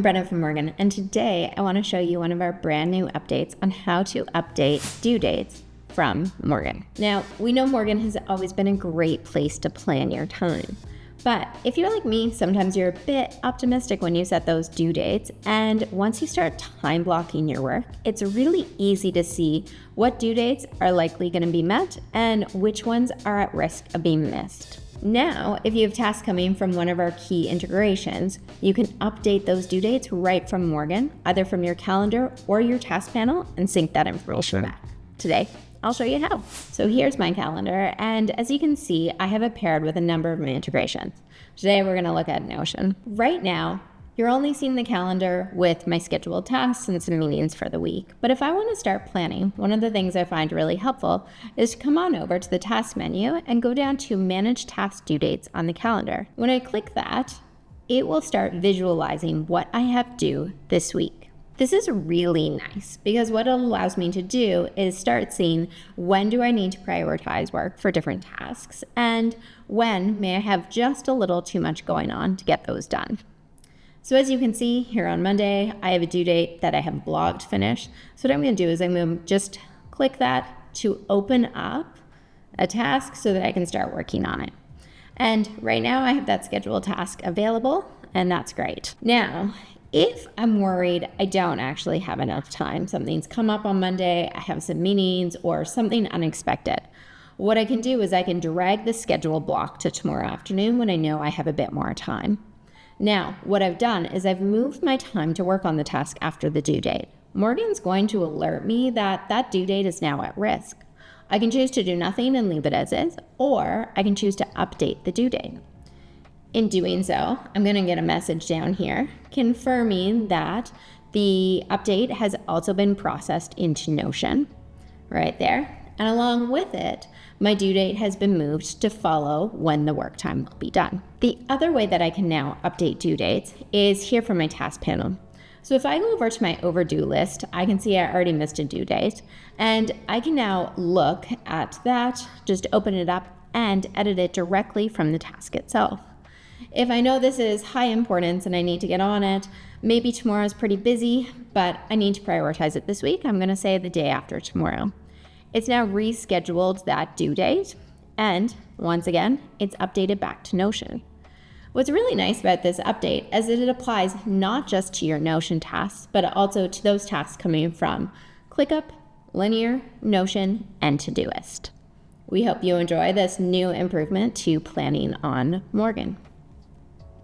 Brenna from Morgen, and today I want to show you one of our brand new updates on how to update due dates from Morgen. Now, we know Morgen has always been a great place to plan your time. But if you're like me, sometimes you're a bit optimistic when you set those due dates, and once you start time blocking your work, it's really easy to see what due dates are likely going to be met and which ones are at risk of being missed. Now, if you have tasks coming from one of our key integrations, you can update those due dates right from Morgen, either from your calendar or your task panel, and sync that information back. Today, I'll show you how. So here's my calendar, and as you can see, I have it paired with a number of integrations. Today, we're gonna look at Notion. Right now, you're only seeing the calendar with my scheduled tasks and some meetings for the week. But if I wanna start planning, one of the things I find really helpful is to come on over to the task menu and go down to Manage Task Due Dates on the calendar. When I click that, it will start visualizing what I have due this week. This is really nice because what it allows me to do is start seeing when do I need to prioritize work for different tasks and when may I have just a little too much going on to get those done. So as you can see here on Monday, I have a due date that I have blogged finished. So what I'm going to do is I'm going to just click that to open up a task so that I can start working on it. And right now I have that scheduled task available, and that's great. Now, if I'm worried I don't actually have enough time, something's come up on Monday, I have some meetings or something unexpected, what I can do is I can drag the schedule block to tomorrow afternoon when I know I have a bit more time. Now, what I've done is I've moved my time to work on the task after the due date. Morgan's going to alert me that that due date is now at risk. I can choose to do nothing and leave it as is, or I can choose to update the due date. In doing so, I'm going to get a message down here confirming that the update has also been processed into Notion, right there. And along with it, my due date has been moved to follow when the work time will be done. The other way that I can now update due dates is here from my task panel. So if I go over to my overdue list, I can see I already missed a due date, and I can now look at that, just open it up and edit it directly from the task itself. If I know this is high importance and I need to get on it, maybe tomorrow's pretty busy, but I need to prioritize it this week, I'm going to say the day after tomorrow. It's now rescheduled that due date, and once again, it's updated back to Notion. What's really nice about this update is that it applies not just to your Notion tasks, but also to those tasks coming from ClickUp, Linear, Notion, and Todoist. We hope you enjoy this new improvement to planning on Morgen.